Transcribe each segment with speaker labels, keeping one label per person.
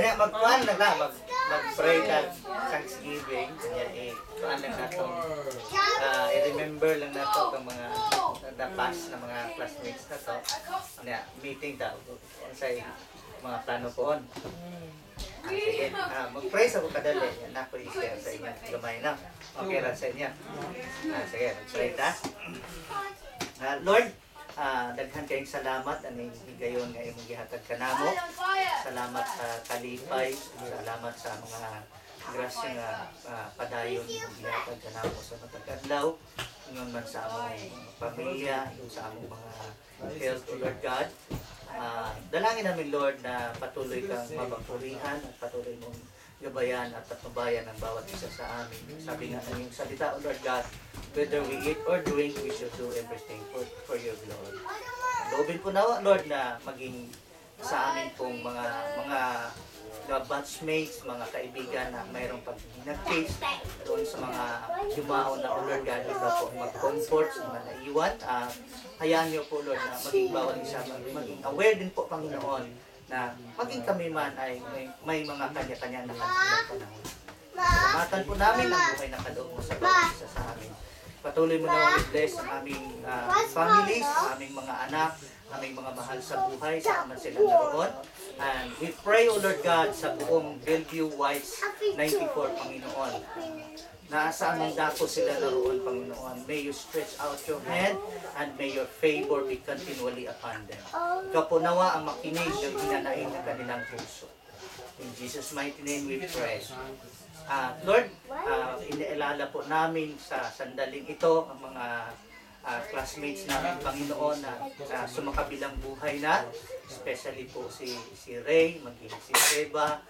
Speaker 1: Kaya magkuhan lang na, mag-pray ka Thanksgiving. Kaya kuhan lang na itong, i-remember lang na ito ang mga the past na mga classmates na to. Kaya meeting daw. Sa mga plano poon. Sige, mag-pray sa ko kadali. Yan ako i-share sa inyo. Gamay na. Okay ra sa inyo. Sige, mag-pray ta. Lord, daghan kayong salamat aning higayon nga imong gihatag kanamo. Salamat sa kalipay, salamat sa mga grasya nga padayon imong gihatag kanamo sa matag adlaw. Ingon man sa among pamilya, sa among mga health, Lord God. Dalangin namin, Lord, na patuloy kang mabakurihan at patuloy mong gabayan at patnubayan ng bawat isa sa amin. Sabi nga ng iyong salita, O Lord God, whether we eat or drink, we should do everything for your glory. Loobin po na, Lord, na maging sa amin pong mga batchmates, mga kaibigan na mayroong pag-nag-case doon sa mga yumaon na, O Lord God, iba po mag-comfort sa mga naiwan. Hayaan niyo po, Lord, na maging bawat isa, maging aware din po, Panginoon, na maging kami man ay may mga kanya-kanya na panahon. Salamatan po namin ang buhay na kaloob mo sa bawat isa sa amin. Patuloy mo na i-bless ang aming families, ang aming mga anak, aming mga mahal sa buhay, saan man sila naroon. And we pray, O Lord God, sa buong Bellevue Whites 94, Panginoon. Nasa anong dako sila naroon, Panginoon. May you stretch out your hand and may your favor be continually upon them. Ikaw po nawa ang makinig ng hinanain ng kanilang puso. In Jesus' mighty name we pray. Lord, inialala po namin sa sandaling ito ang mga classmates namin, Panginoon, na sumakabilang buhay na, especially po si Ray, maging si Eva,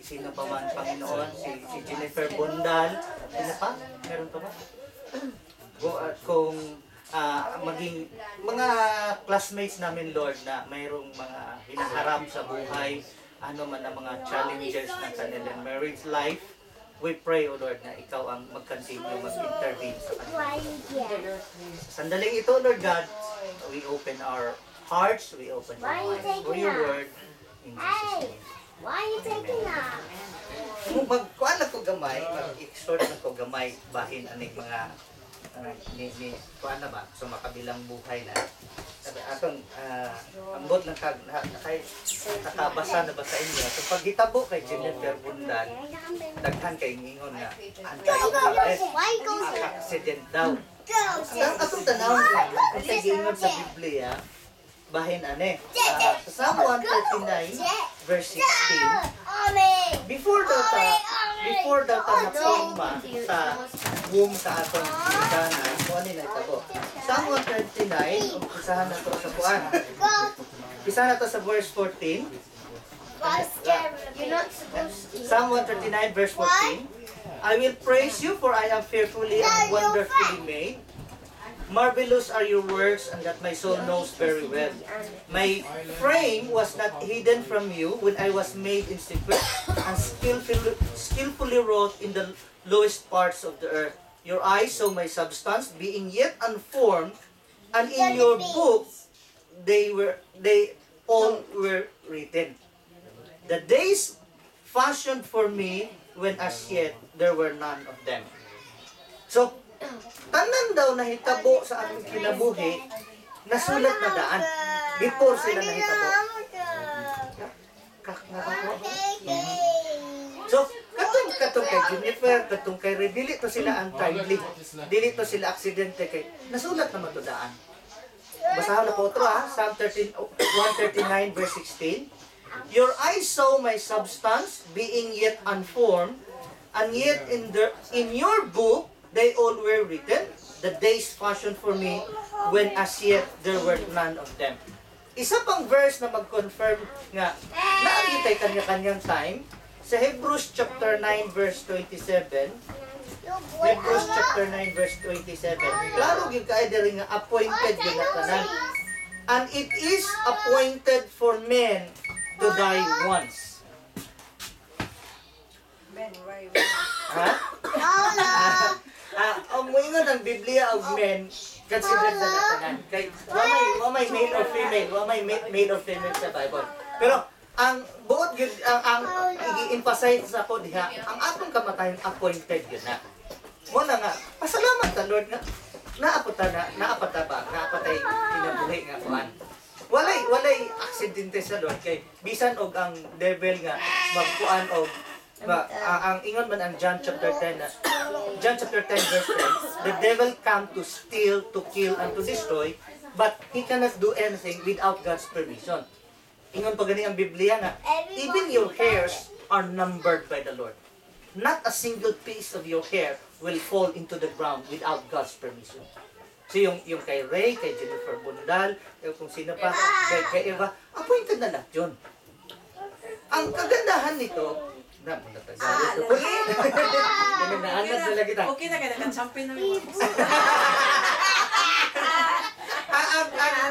Speaker 1: sino pa man, Panginoon, si Jennifer Bondal, sino pa? Meron pa ba? Kung maging mga classmates namin, Lord, na mayroong mga hinaharap sa buhay, ano man ang mga challenges ng kanilang marriage life, we pray, O Lord, na ikaw ang mag-continue, mag-intervene sa kanila. Sandaling ito, Lord God, we open our hearts, we open our minds for your word, in Jesus' name.
Speaker 2: Why are you taking that?
Speaker 1: Magkuhan na ko gamay, mag-exhort na ko gamay, bahin aning mga kuhan na ba, so makabilang buhay na. Sabi atong ambot lang nakabasa na ba sa inyo. So pag hitabo kay Jennifer Bundan, daghan kay ngingon nga accident daw. Ang atong tanaw kung sa gingon sa Biblia, bahin ane. Sa Psalm 139 verse 16. Before daw ta na-forma sa womb sa atong bitanan, kung ano na itabo. Psalm 139, umpisahan na to sa kuan. Umpisahan na to sa verse 14.
Speaker 2: You're not supposed to.
Speaker 1: Psalm 139 verse 14. I will praise you for I am fearfully and wonderfully made. Marvelous are your works, and that my soul knows very well. My frame was not hidden from you when I was made in secret and skillfully wrought in the lowest parts of the earth. Your eyes saw my substance, being yet unformed, and in your book they all were written. The days fashioned for me, when as yet there were none of them. So, tanan daw nahitabo sa ating kinabuhi, nasulat na daan before sila nahitabo. So, katong kay Jennifer, katong kay Ray, dili to sila untimely. Dili to sila aksidente kay nasulat naman to daan. Basahan na po ito Psalm 139 verse 16. Your eyes saw my substance, being yet unformed, and yet in your book they all were written, the days fashioned for me, when as yet there were none of them. Isa pang verse na mag-confirm nga naagitay kanya-kanyang time, sa Hebrews chapter 9 verse 27, Hebrews chapter 9 verse 27, klaro gyud kay diri nga appointed gyud na tanan. And it is appointed for men to die once. Ha? Ang moingon ang Biblia of men considered sa tanan. Kay wa may male or female, wa may male or female sa Bible. Pero ang buot gyud ang i-emphasize sa ako diha, ang atong kamatayon appointed gyud na. Mo na nga, pasalamat ta Lord nga naapatay kinabuhi nga kuan. Walay aksidente sa Lord kay bisan og ang devil nga magkuan og ang ingon man ang John chapter 10 verse 10, the devil come to steal, to kill and to destroy, but he cannot do anything without God's permission. Ingon pa gani ang Biblia nga even your hairs are numbered by the Lord. Not a single piece of your hair will fall into the ground without God's permission. So yung kay Ray, kay Jennifer Bundal, kung sino pa, kay Eva, appointed na lahat yun. Ang kagandahan nito, ganun na anad nila kita.
Speaker 3: Okay na kaya nag-champion na mo.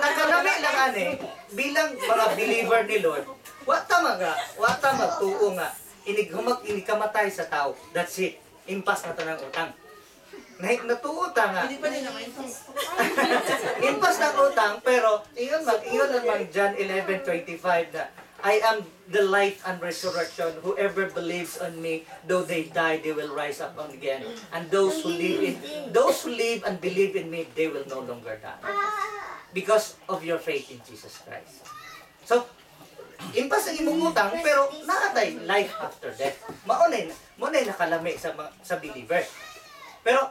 Speaker 1: Ang kalami lang ani, bilang mga believer ni Lord, wata magtuo nga, inikamatay sa tao, that's it. Impas na tanang utang. Natuo ta nga.
Speaker 3: Hindi pa din naman ito.
Speaker 1: Impas ng utang, pero ingon naman John 11:25 na I am the life and resurrection. Whoever believes on me, though they die, they will rise up again. And those who live and believe in me, they will no longer die. Because of your faith in Jesus Christ. So, impas ang imong utang, pero naatay life after death. Maunay nakalami sa believer. Pero,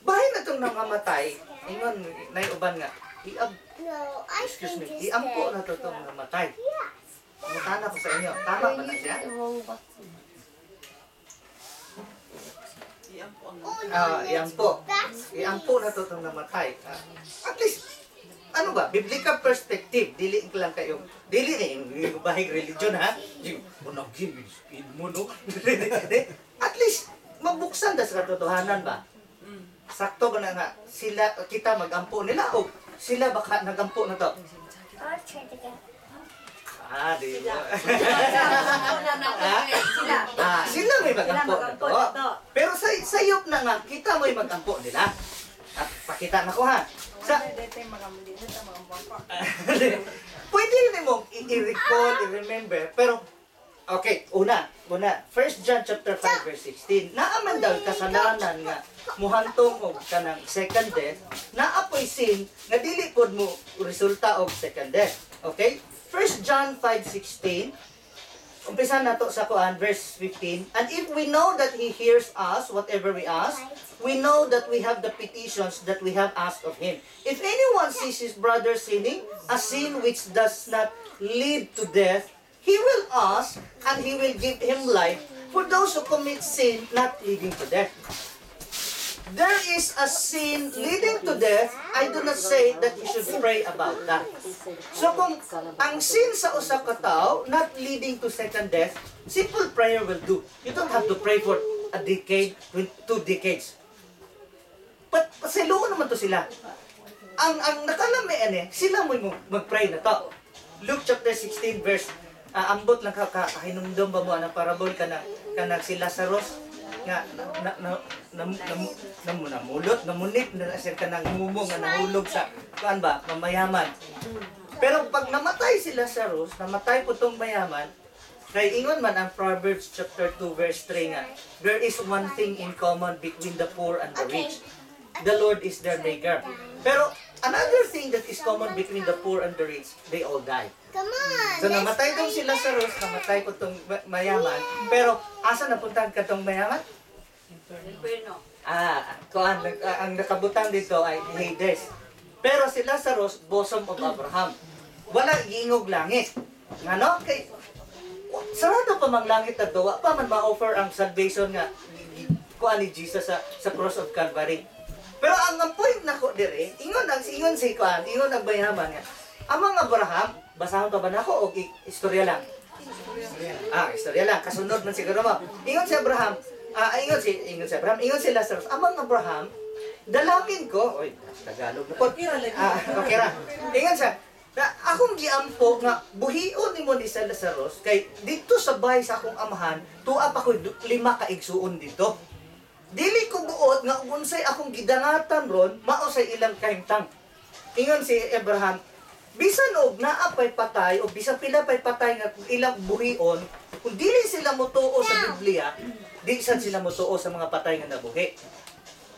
Speaker 1: bahay na itong nangamatay, ingon, naiuban nga,
Speaker 2: No, I think it's
Speaker 1: iampo na
Speaker 2: dead.
Speaker 1: itong namatay. Mutana ko sa inyo, tama ba na siya? Iampo. Iampo na itong namatay. At least, ano ba, biblical perspective, dili lang kayo, dili na yung bahig religion ha, yung unagin, mo no, at least, mabuksan na sa katotohanan ba? Sakto ba na nga, kita magampo nila o sila baka nagampo na to?
Speaker 2: I'll try to get.
Speaker 1: Di ba? Sila may magampo na to. Pero sayop na nga, kita mo'y magampo nila. At pakita na ko ha. Pwede rin mo i-recall, i-remember, pero okay, una, 1 John chapter 5 verse 16. Naaman daw kasalanan nga muhantong og kanang second death, naapoy sin nga dili pod mo resulta og second death. Okay? 1 John 5:16. Umpisa na to sa kuan verse 15. And if we know that he hears us whatever we ask, we know that we have the petitions that we have asked of him. If anyone sees his brother sinning, a sin which does not lead to death, he will ask, and he will give him life for those who commit sin not leading to death. There is a sin leading to death, I do not say that you should pray about that. So kung ang sin sa usa ka tao not leading to second death, simple prayer will do. You don't have to pray for a decade, 2 decades. But pasiluon naman to sila. Ang nakalami sila mo mag-pray na to. Luke chapter 16 verse ambot lang kahinumdum ba mo ang parabol kana si Lazarus nga namulot namunip na siya kanang mumong nga nahulog sa kuan ba mamayaman. Pero pag namatay si Lazarus, namatay po tong mayaman, kay ingon man ang Proverbs chapter 2 verse 3 nga, there is one thing in common between the poor and the rich. The Lord is their maker. Pero another thing that is common between the poor and the rich, they all die.
Speaker 2: Come on.
Speaker 1: So namatay tong si Lazarus, namatay po tong mayaman, pero asa napuntahan ka tong mayaman? Ang nakabutang dito ay Hades. Pero si Lazarus, bosom of Abraham. Wala giingog langit. Ngano? Kay sarado pa mang langit na duwa, pa man ma-offer ang salvation nga kuan ni Jesus sa cross of Calvary. Pero ang point na ko dire, ingon ang mayaman nga. Amang Abraham, basahon pa ba nako o istorya lang? Istorya lang. Kasunod man siguro mo. Ingon si Abraham, ingon si Lazarus, amang Abraham, dalangin ko, Tagalog na po. Okay ra. Ingon siya, na akong giampo nga buhion nimo ni sa Lazarus kay dito sa bahay sa akong amahan, tuwa pa ko 5 ka igsuon dito. Dili ko buot nga unsay akong gidangatan ron, mao say ilang kahimtang. Ingon si Abraham, bisan og naapay patay o bisan pila pay patay nga kung ilang buhion, kung dili sila motuo sa Biblia, di sad sila motuo sa mga patay nga nabuhi.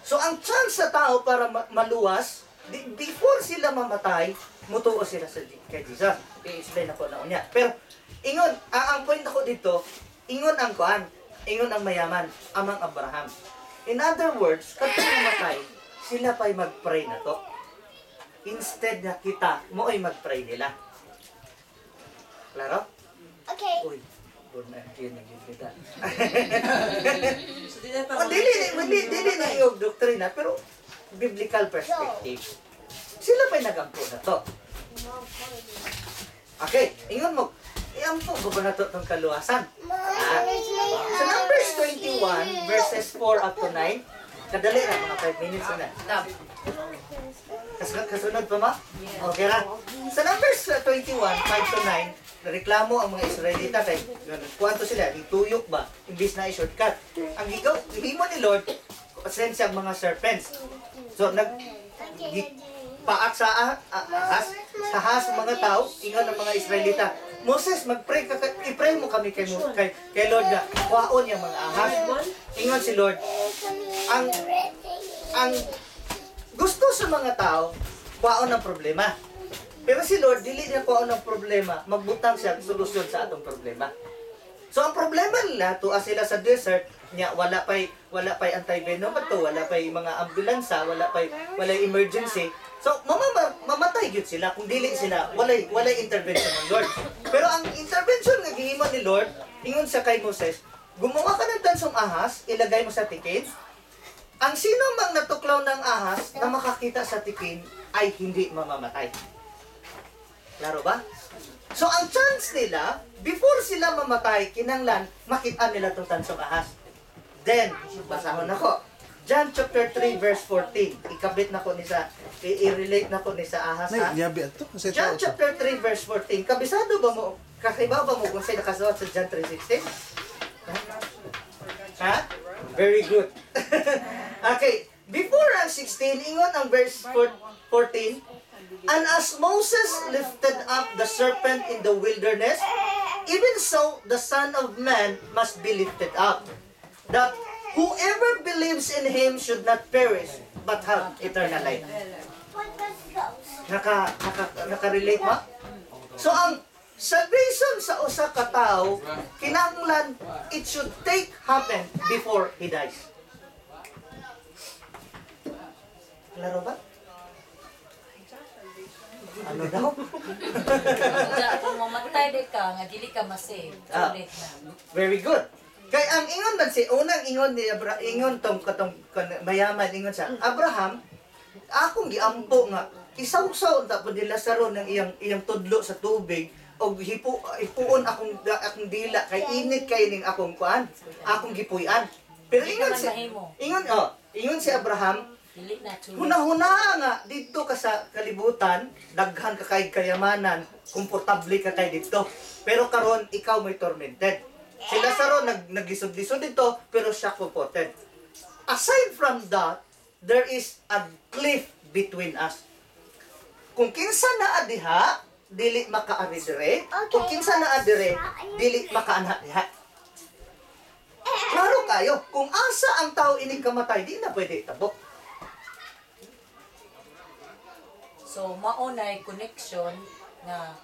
Speaker 1: So ang chance sa tao para maluwas, before sila mamatay, mutuo sila sa kay Jesus. I-explain ako na unya. Pero ingon, ang point ako dito, ingon ang kuan, ingon ang mayaman, amang Abraham. In other words, kapag mamatay, sila pa'y mag-pray na to. Instead na kita, mo ay mag-pray nila. Klaro?
Speaker 2: Okay.
Speaker 1: Uy, doon na yun ang gilita.
Speaker 3: So, di na pa.
Speaker 1: Dili na yung doktrina, pero biblical perspective. Sila pa'y nagampo na to. Okay, ingon mo, iampo ba na to itong kaluwasan? Sa Numbers 21, verses 4 up to 9, kadali na, mga 5 minutes na. Kasunod pa ma? Okay ra. Sa Numbers 21, 5 to 9, reklamo ang mga Israelita kay kuwanto sila, ituyok ba? Imbis na i-shortcut. Ang gigaw, himo ni Lord, pasensya ang mga serpents. So, paak sa ahas mga tao, ingon ng mga Israelita, Moses, mag-pray ka, i-pray mo kami kay Lord na kuhaon yung mga ahas. Ingon si Lord, ang gusto sa mga tao, kuhaon ng problema. Pero si Lord, dili niya kuhaon ng problema, magbutang siya solusyon sa atong problema. So ang problema nila, tuwa sila sa desert, niya wala pay anti-venom to, wala pay mga ambulansa, wala emergency. So mamatay gyud sila kung dili sila walay intervention ng Lord. Pero ang intervention nga gihimo ni Lord, ingon sa kay Moses, gumawa ka ng tansong ahas, ilagay mo sa tikin. Ang sino mang natuklaw ng ahas na makakita sa tikin ay hindi mamamatay. Klaro ba? So ang chance nila, before sila mamatay, kinanglan, makita nila itong tansong ahas. Then, basahon ako. John chapter 3 verse 14. Ikabit na ko ni sa, i-relate na ko ni sa ahas ha. John chapter 3 verse 14. Kabisado ba mo, kakibaw ba mo kung sa'yo nakasulat sa John 3:16? Ha? Very good. Okay. Before ang 16, ingon ang verse 14. And as Moses lifted up the serpent in the wilderness, even so the Son of Man must be lifted up, that whoever believes in Him should not perish, but have eternal life. Naka-relate mo? So ang salvation sa usa ka tawo, kinahanglan it should happen before he dies. Klaro ba? Ano daw?
Speaker 4: Kung mamatay di ka, nga dili ka masave. Ulit na.
Speaker 1: Very good. Kay ang ingon man si unang ingon ni ingon tong katong mayaman ingon sa Abraham, akong giampo nga isaw-saw ta pud nila saron ng iyang tudlo sa tubig og ipuon akong dila kay init kay ning akong kuan, akong gipuy-an. Pero ingon si Abraham,
Speaker 4: Dili na tuloy.
Speaker 1: huna-huna nga dito ka sa kalibutan, daghan ka kay kayamanan, komportable ka kay dito. Pero karon ikaw may tormented. Sila saron nagisod-lisod dito, pero siya comforted. Aside from that, there is a cliff between us. Kung kinsa naa diha, dili makaari dire. Kung kinsa naa dire, dili makaanha diha. Klaro kayo, kung asa ang tao ining kamatay, di na pwede itabok.
Speaker 4: So, maunay connection na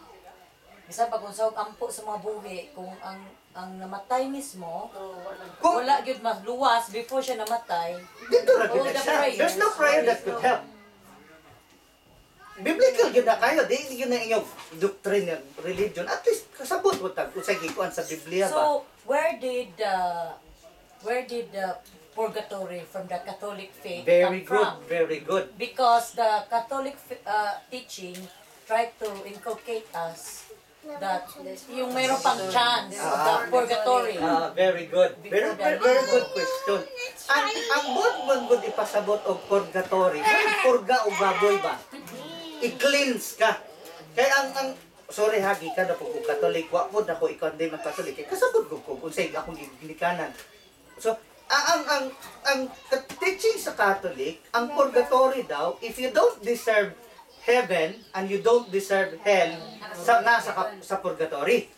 Speaker 4: bisa pag unsawag ampo sa mga buhi kung ang namatay mismo wala gyud maluwas before siya namatay.
Speaker 1: Dito ra gyud
Speaker 4: All the
Speaker 1: siya.
Speaker 4: prayers.
Speaker 1: There's no prayer that could help. Biblical gyud na kayo, di gyud na inyong doctrine ng religion. At least kasabot mo tag usay gikuan sa Biblia ba.
Speaker 4: So, where did the purgatory from the Catholic faith
Speaker 1: Very
Speaker 4: come
Speaker 1: good,
Speaker 4: from?
Speaker 1: very good.
Speaker 4: Because the Catholic teaching tried to inculcate us that yung mayroon pang chance of the purgatory.
Speaker 1: Very good. Very good question. Ang good ipasabot og purgatory. Purga o baboy ba? I-cleanse ka. Kaya ang sorry ha, gikan na po kung Katolik, wa po na ko i-condemn ang Katolik. Kaya kasabot ko kung unsay akong ginikanan. So, ang teaching sa Catholic, ang purgatory daw, if you don't deserve heaven and you don't deserve hell sa purgatory.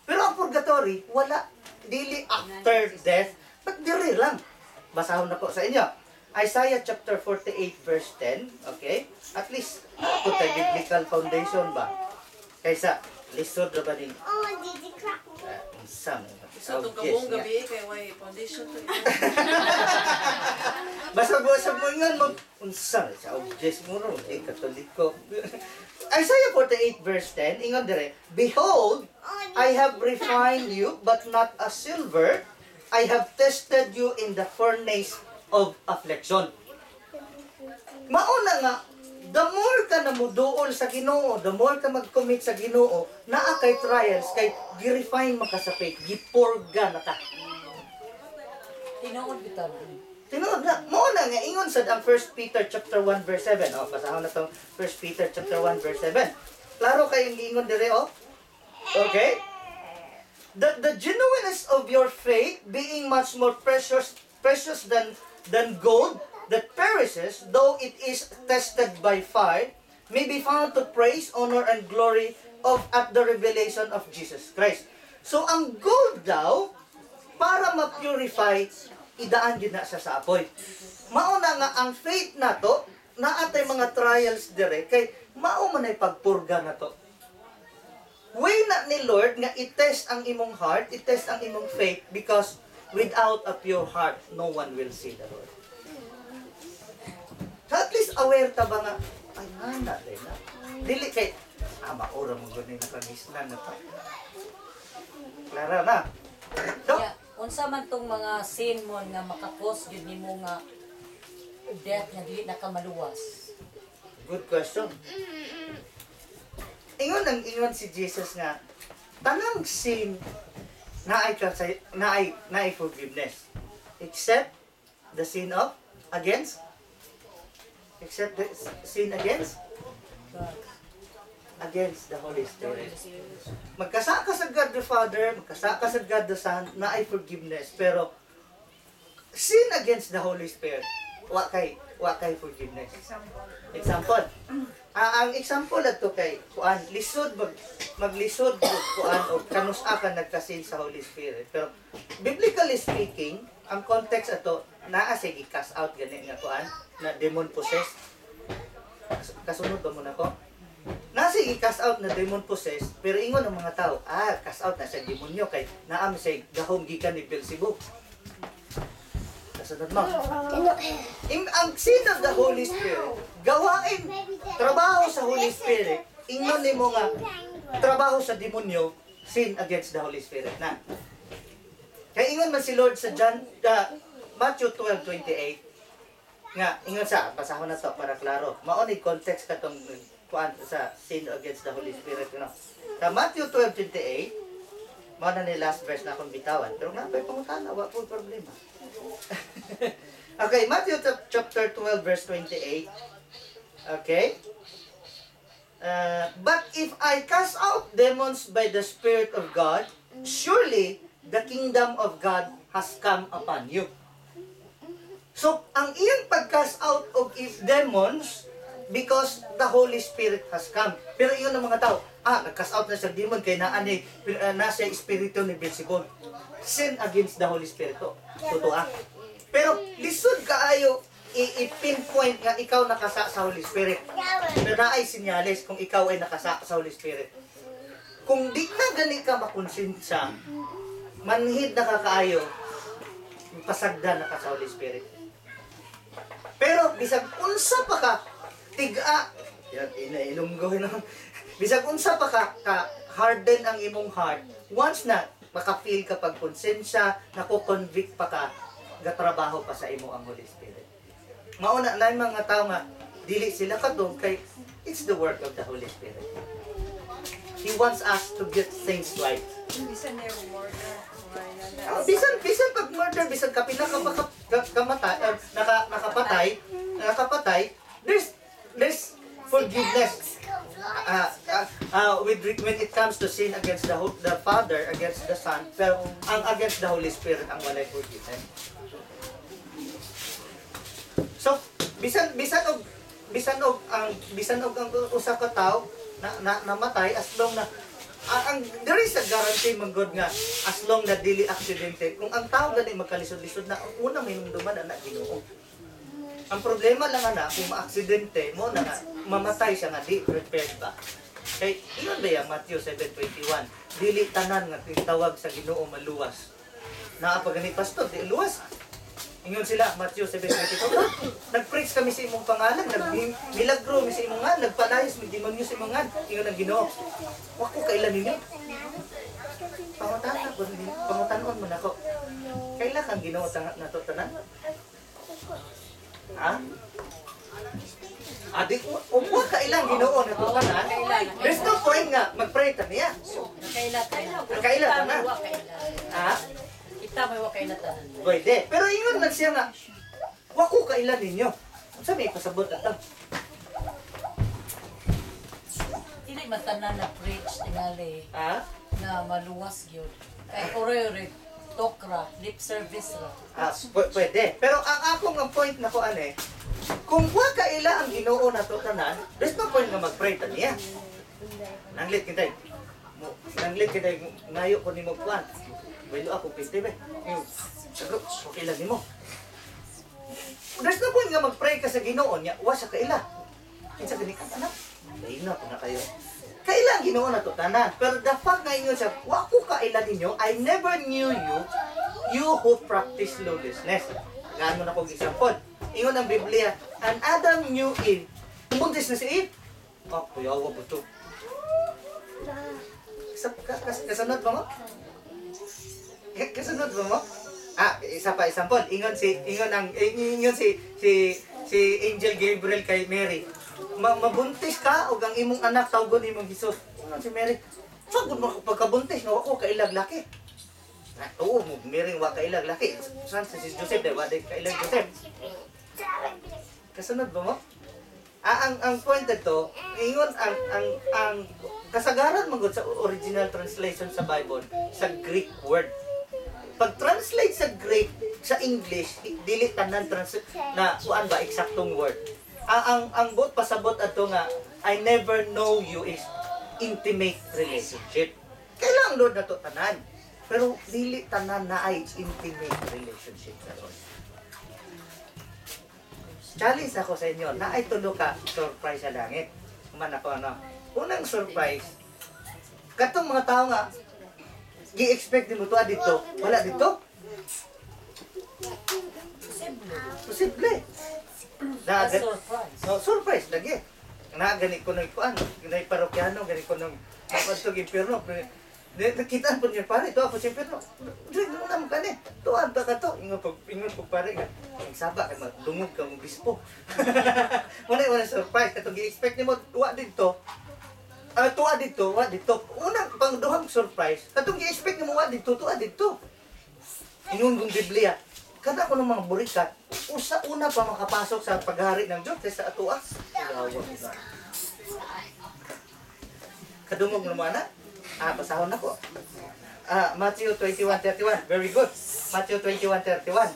Speaker 1: Pero ang purgatory, wala. Dili after death, but diri lang. Basahon na po sa inyo. Isaiah chapter 48 verse 10. Okay? At least, ito tayo biblical foundation ba? Kaysa, lisod na ba ni...
Speaker 2: Oh, did you crack me?
Speaker 1: Some.
Speaker 3: So, itong kabong gabi, kaya may foundation to ito.
Speaker 1: Basta mo nga mag... Unsa sa objes mo ron, Katoliko. Isaiah 48 verse 10, ingon dire, Behold, I have refined you, but not as silver. I have tested you in the furnace of affliction. Mauna nga, the more ka na muduol sa Ginoo, the more ka mag-commit sa Ginoo, naa kay trials, kay gi-refine maka sa faith, gipurga na ka.
Speaker 4: Tinuod bitaw.
Speaker 1: Tinuod na, mauna nga, ingon sad ang 1 Peter chapter 1 verse 7. O, basahon na itong 1 Peter chapter 1 verse 7. Klaro kayong ingon dire, o? Okay? The genuineness of your faith being much more precious than gold that perishes, though it is tested by fire, may be found to praise, honor, and glory at the revelation of Jesus Christ. So, ang gold daw, para ma-purify, idaan din na siya sa apoy. Mauna nga, ang faith na to, naatay mga trials dire, kay mao man ay pagpurga na to. Way na ni Lord nga i-test ang imong heart, i-test ang imong faith, because without a pure heart, no one will see the Lord. So at least aware ta ba nga, ay nana din na. Dili kay, maura mo gano'n na kangisnan na pa. Klara na. So,
Speaker 4: Yeah, unsa man tong mga sin mo nga makakos gyud nimo nga death nga dili nakamaluwas.
Speaker 1: good question. Ingon si Jesus nga, tanang sin naay forgiveness. Except the sin of against the Holy Spirit. Magkasaka sa God the Father, magkasaka sa God the Son, naay forgiveness, pero sin against the Holy Spirit, wa kay forgiveness. Example. Ang example ato kay kuan maglisod kuan o kanus-a ka nagkasin sa Holy Spirit. Pero biblically speaking, ang context ato naa sige cast out gani nga kuan na demon possessed. Kasunod ba mo na ko? Nasa i-cast out na demon possessed, pero ingon ang mga tao, cast out na sa demonyo kay naam sa gahom gikan ni Beelzebub. Kasunod mo. Ang sin of the Holy Spirit, gawain, trabaho sa Holy Spirit, ingon nimo nga trabaho sa demonyo, sin against the Holy Spirit na. Kaya ingon man si Lord sa Matthew 12:28 nga ingon sa basahon na to para klaro. Mao ni context katong kuan sa sin against the Holy Spirit, you know. Sa Matthew 12:28, mao na ni last verse na akong bitawan. Pero nga pay pangutana, wa po problema. Okay, Matthew chapter 12 verse 28. Okay? But if I cast out demons by the Spirit of God, surely the kingdom of God has come upon you. So, ang iyang pag-cast out of demons, because the Holy Spirit has come. Pero iyon ang mga tao, nag-cast out na sa demon kay nasa espiritu ni Beelzebub. Sin against the Holy Spirit. Totoo. Pero lisod kaayo i-pinpoint nga ikaw nakasa sa Holy Spirit. Pero naay sinyales kung ikaw ay nakasa sa Holy Spirit. Kung di na gani ka makonsensya, manhid na kakaayo, pasagda na ka sa Holy Spirit. Pero bisag unsa pa ka tiga, yan inailunggoy na. Bisag unsa pa ka harden ang imong heart. Once na maka-feel ka pag konsensya, nako-convict pa ka, gatrabaho pa sa imo ang Holy Spirit. Mauna na yung mga tao nga dili sila kadong kay it's the work of the Holy Spirit. He wants us to get things right.
Speaker 3: Bisan niya murder.
Speaker 1: Bisan pag murder, bisan ka nakapatay, there's forgiveness. When it comes to sin against the Father, against the Son, pero ang against the Holy Spirit ang walay forgiveness. So, bisan og bisan og ang usa ka tawo namatay as long na ang there is a guarantee man God nga as long na dili aksidente kung ang tao gani magkalisod-lisod na ang una hinumduman na Ginoo. Ang problema lang ana kung maaksidente mo na nga mamatay siya nga di prepared ba. Kay iyon ba yung Matthew 7:21 dili tanan nga tawag sa Ginoo maluwas. Naa pa gani pastor di luwas. Ingon sila, Matthew 7:22. Nag-preach kami sa imong pangalan, nag-milagro mi sa imong nga, nagpalayas mi demonyo sa imong nga. Ingon ang Ginoo. Wa ko kailan ninyo. Pangutanon mo nako. Kailan kang Ginoo nato tanan? Ha? Adik mo, wa kailan Ginoo nato tanan? There's no point nga mag-pray ta niya. Kailan na. Ha?
Speaker 4: Kita may wakay na tanan.
Speaker 1: Pwede. Pero ingon man siya nga, wako kailan ninyo. Sa may pasabot na to.
Speaker 4: Dili man tanan na preach tingali
Speaker 1: Ha?
Speaker 4: na maluwas gyud. Kay ore tokra, lip service ra.
Speaker 1: Pwede. Pero ang akong ang point na ko ane, kung wa kaila ang Ginoo na to tanan, there's no point nga mag-pray ta niya. Nanglit kitay. Nanglit kitay ngayo ko nimo kuan. Walo ako pinte ba? Sagro, okay lang nimo. There's no point nga mag-pray ka sa Ginoo niya, wa sa kaila. Kinsa gani ka anak? Laina ko na kayo. Kaila ang Ginoo na to tanan. Pero the fact nga ingon siya, wa ko kaila ninyo, I never knew you who practice lawlessness. Ngano na kong example. Ingon ang Biblia, and Adam knew Eve. Buntis na si Eve. Oh, kuyawa po to. Kasunod ba mo? Kasunod ba mo? Isa pa example. Ingon si Angel Gabriel kay Mary. Mabuntis ka ug ang imong anak tawgon imong Hesus. Ingon si Mary. Sagud mo pagkabuntis nga ako kailag laki. Oo, Mary wa kailag laki. San si Joseph dai wa kailag Joseph. Kasunod ba mo? Ang point dito, ingon ang kasagaran magud sa original translation sa Bible sa Greek word. Pag-translate sa Greek sa English, dili tanan na kuan ba eksaktong word. Ang bot pasabot ato nga I never know you is intimate relationship. Kailang Lord na to tanan. Pero dili tanan na ay intimate relationship sa Lord. Challenge ako sa inyo na ay tulo ka surprise sa langit. Man ako ano. Unang surprise, katong mga tao nga gi-expect mo to dito, wala dito. Posible. Na
Speaker 4: Surprise.
Speaker 1: no, surprise lagi. Na gani ko nang kuan, ganay parokyano, gani ko nang mapadtog impierno. Nakita po niya pare, to ako sa impierno. Dili mo na kani. Tuan ta ka to, ingon po pare nga. Ang saba kay madungog ka mo bispo. Wala surprise, katong gi-expect nimo tuwa dito. Tuwa dito, wa dito. Unang pangduhang surprise, katong gi-expect nimo wa dito, tuwa dito. Ingon kong Biblia, kada ko ng mga burikat, una pa makapasok sa paghari ng Diyos sa atuwa. Kadungog naman na. Basahon ako. Matthew 21:31. Very good. Matthew 21:31.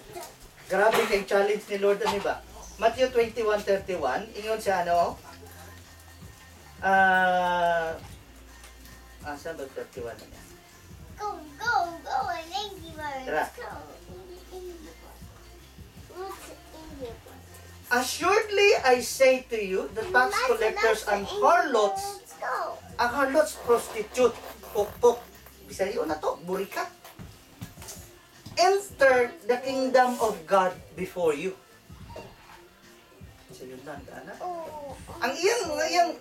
Speaker 1: Grabe kay challenge ni Lord ani ba? Matthew 21:31, ingon siya ano? Saan ba 31 na niya?
Speaker 2: Go, and Angry Birds.
Speaker 1: Tara.
Speaker 2: Go. What's Angry Birds?
Speaker 1: Assuredly I say to you, the tax collectors and harlots,
Speaker 2: Let's go.
Speaker 1: ang harlots prostitute, pokpok, bisayo na to, burikat, enter the kingdom of God before you. So yun lang, ana.
Speaker 2: Oh,
Speaker 1: Ang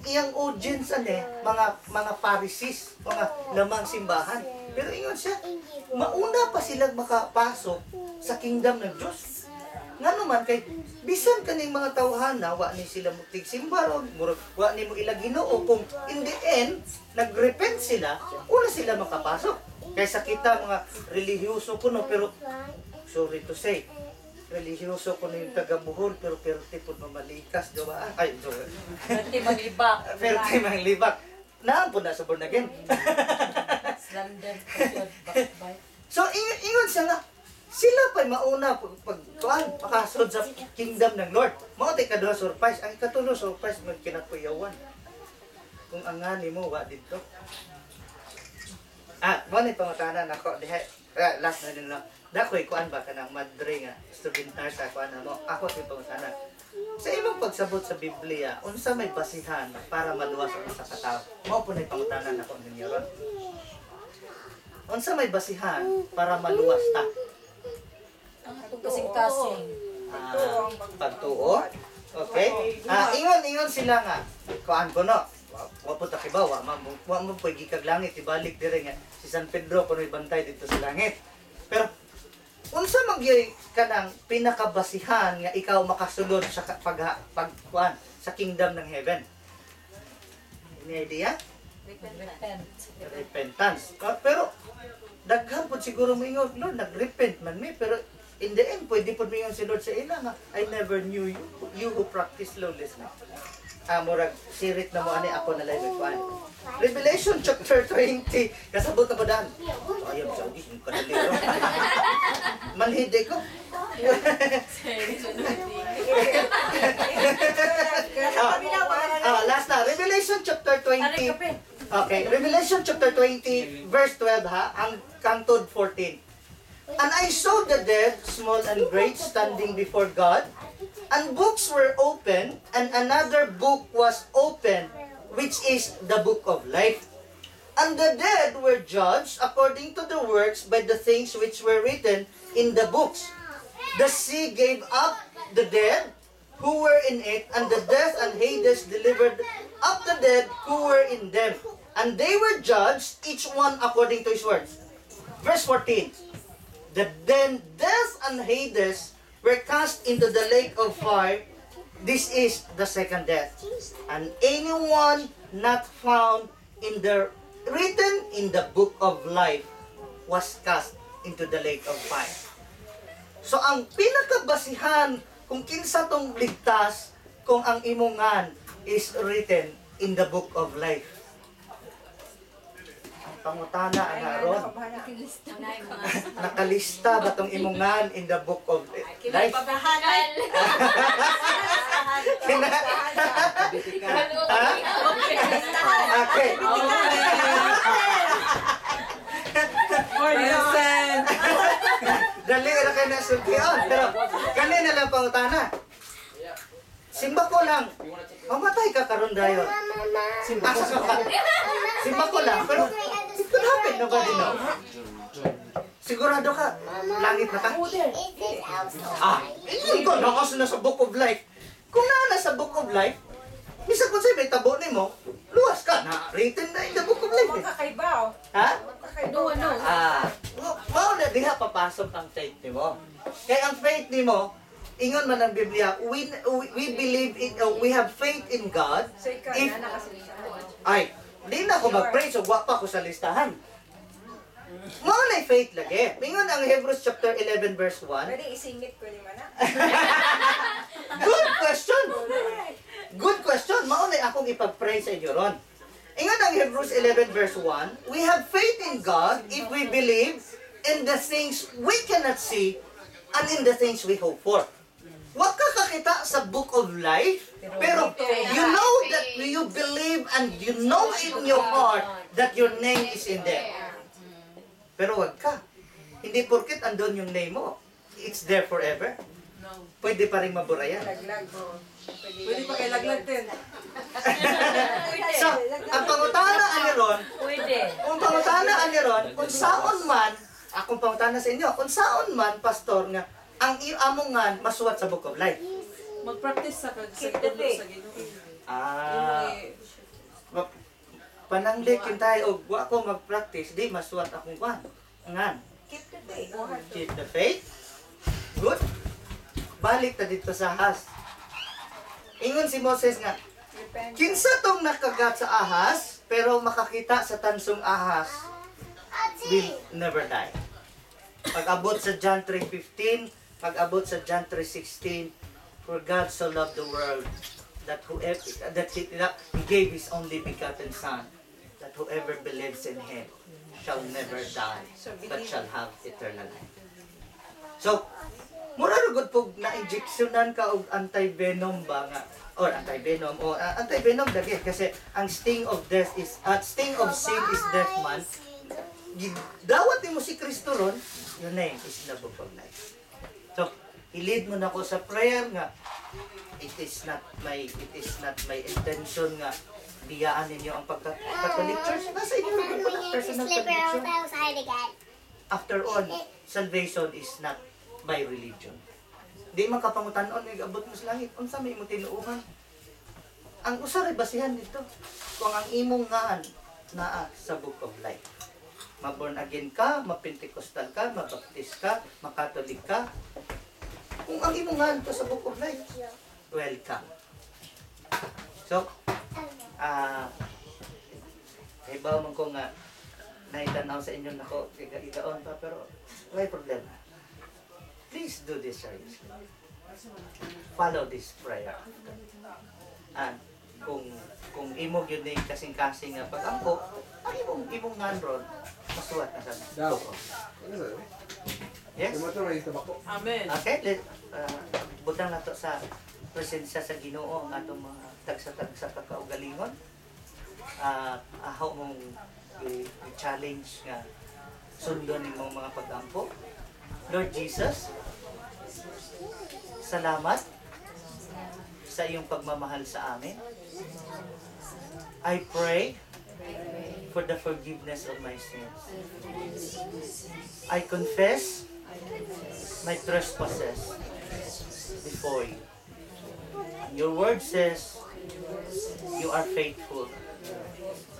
Speaker 1: iyang audience mga Pharisees, mga lamang simbahan. Pero ingon siya,
Speaker 2: Angry Birds.
Speaker 1: mauna pa silang makapasok sa kingdom ng Diyos. Nga naman kay bisan kaning mga tawhana wa ni sila magtigsimba ron, wa ni mo ilang Ginoo kung in the end nagrepent sila, una sila makapasok. Kaysa kita mga relihiyoso kuno pero sorry to say, relihiyoso kuno yung taga Bohol pero tipod mamalikas gawa. Ay, sorry.
Speaker 4: Perti maglibak.
Speaker 1: Perti manglibak. Naan po na sa born again.
Speaker 4: Slender. Backbite.
Speaker 1: So ingon siya nga, Sila pa mauna pag makasod sa kingdom ng Lord. Mao tay kaduha surprise, ang ikatulo surprise man kinakuyawan. Kung ang ngani mo wa dito. Mo ni pangutanan ako diha. Last na din na. Dakoy kuan ba kanang madre nga student nurse ako ana mo. Ako si pangutanan. Sa imong pagsabot sa Biblia, unsa may basihan para maluwas ang sa katao? Mao po na pangutanan ako ninyo ron. Unsa may basihan para maluwas ta?
Speaker 4: Kasing-kasing.
Speaker 1: Pagtuo. Okay? Ingon sila nga. Kuan ko no. Wa po ta kibaw, wa mo pwede kag langit ibalik dire nga si San Pedro kuno ibantay dito sa langit. Pero unsa magyay kanang pinakabasihan nga ikaw makasulod sa pagkuan sa kingdom ng heaven? Any idea?
Speaker 4: Repent.
Speaker 1: Repentance. Pero daghan po siguro mo ingon, Lord, nag-repent man mi, pero in the end, pwede po mingon si Lord sa ila nga, I never knew you, you who practice lawlessness. Murag, sirit na mo, ani ako na live ko, Revelation chapter 20, kasabot na po daan. Ayaw sa ugis, yung kadaliro. Manhide ko. Last na, Revelation chapter 20. Okay, Revelation chapter 20, verse 12 ha, ang tod 14. And I saw the dead, small and great, standing before God, and books were opened, and another book was opened, which is the book of life. And the dead were judged according to the works by the things which were written in the books. The sea gave up the dead who were in it, and the death and Hades delivered up the dead who were in them. And they were judged, each one according to his works. Verse 14. Then death and Hades were cast into the lake of fire. This is the second death. And anyone not found written in the book of life was cast into the lake of fire. So ang pinakabasihan kung kinsa tong ligtas kung ang imongan is written in the book of life. Pangutana ang aron. Nakalista ba tong imongan in the book of life? Okay. Dali ra kay nasultian, pero kanina lang pangutana. Simba ko lang. Mamatay ka karon dayon. Simba ko lang, pero it could happen na ba din no? Sigurado ka, langit na ka? Ingon ko, nakas na sa book of life. Kung na sa book of life, misa kung sa'yo may tabo ni mo, luwas ka na, written na in the book of life.
Speaker 3: Kakaibaw.
Speaker 1: Ha?
Speaker 3: Kakaibaw.
Speaker 1: Mao na diha papasok ang faith ni mo. Kaya ang faith ni mo, ingon man ang Biblia, we believe in, we have faith in God.
Speaker 3: So ikaw
Speaker 1: If,
Speaker 3: na nakasalita.
Speaker 1: ay, di na ako mag-pray, so wapa ko sa listahan. Mao na faith lagi. Mingon ang Hebrews chapter 11 verse 1.
Speaker 3: Pwede isingit ko naman na.
Speaker 1: Good question. Good question. Mao na akong ipag-pray sa inyo ron. Ingon ang Hebrews 11 verse 1, we have faith in God if we believe in the things we cannot see and in the things we hope for. Huwag ka kakita sa book of life, pero you know that you believe and you know in your heart that your name is in there. Pero wag ka. Hindi porket andun yung name mo, it's there forever. Pwede pa rin maburayan.
Speaker 3: Laglag. Pwede pa kay laglag din.
Speaker 1: So, ang pangutana ani ron,
Speaker 4: Pwede.
Speaker 1: kung pangutana ani ron, kung saon man, akong pangutana sa inyo, kung saon man, pastor, nga, ang amongan masuwat sa book of life.
Speaker 3: Mag-practice sa kagsagulo sa Ginoo.
Speaker 1: Pananglikin tayo, og wa ko mag-practice, di masuwat akong kwan. Ngan.
Speaker 4: Keep the faith.
Speaker 1: Keep the faith. Good. Balik ta dito sa ahas. Ingon si Moses nga, kinsa tong nakagat sa ahas, pero makakita sa tansong ahas, will never die. Pag-abot sa John 3:15, pag-abot sa John 3:16, for God so loved the world that he gave his only begotten Son, that whoever believes in him shall never die, but shall have eternal life. So, mura rugod po na-injectionan ka og anti-venom ba nga or anti-venom o anti-venom dagi kasi ang sting of death is sting of sin is death man. Dawat mo si Kristo ron, your name is in the book of life. So, i-lead mo na ko sa prayer nga it is not my intention nga biyaan ninyo ang Catholic Church. Nasa inyo rin po ang personal conviction.
Speaker 2: outside again.
Speaker 1: After all, salvation is not by religion. Di makapangutan-on, nag-abot mo sa langit. Unsa may mo tinuuhan? Ang usaray basihan dito. Kung ang imong ngaan naa sa Book of Life. Ma-born again ka, ma-Pentecostal ka, ma-Baptist ka, ma-Catholic ka. Kung ang imong ngaan to sa Book of Life, welcome. So, ibaw man ko nga naitanaw sa inyo nako, igaon pa, pero may problema. Please do this seriously. Follow this prayer. And kung imo gyud ni kasing-kasing nga pag-angko, ang imong nganron masuwat na sa buko. Yes?
Speaker 3: Amen.
Speaker 1: Okay, butang nato sa presensya sa Ginoo ang atong mga tagsa-tagsa ka kaugalingon. Ahaw mong i-challenge nga sundon nimong mga pag-angko. Lord Jesus, salamat sa iyong pagmamahal sa amin. I pray for the forgiveness of my sins. I confess my trespasses before you. Your word says you are faithful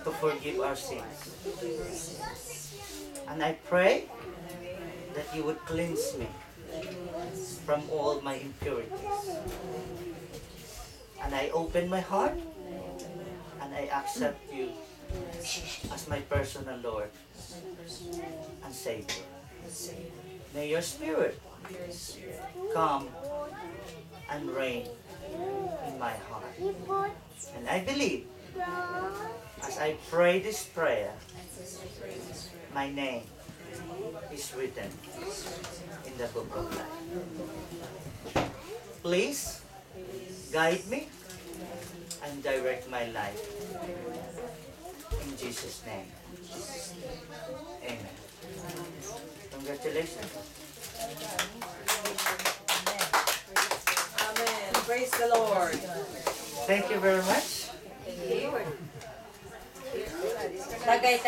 Speaker 1: to forgive our sins. And I pray that you would cleanse me from all my impurities. And I open my heart and I accept you as my personal Lord and Savior. May your Spirit come and reign in my heart. And I believe as I pray this prayer, my name is written in the book of life. Please guide me and direct my life. In Jesus' name. Amen. Congratulations.
Speaker 3: Amen. Praise the Lord.
Speaker 1: Thank you very much.
Speaker 4: Tagay.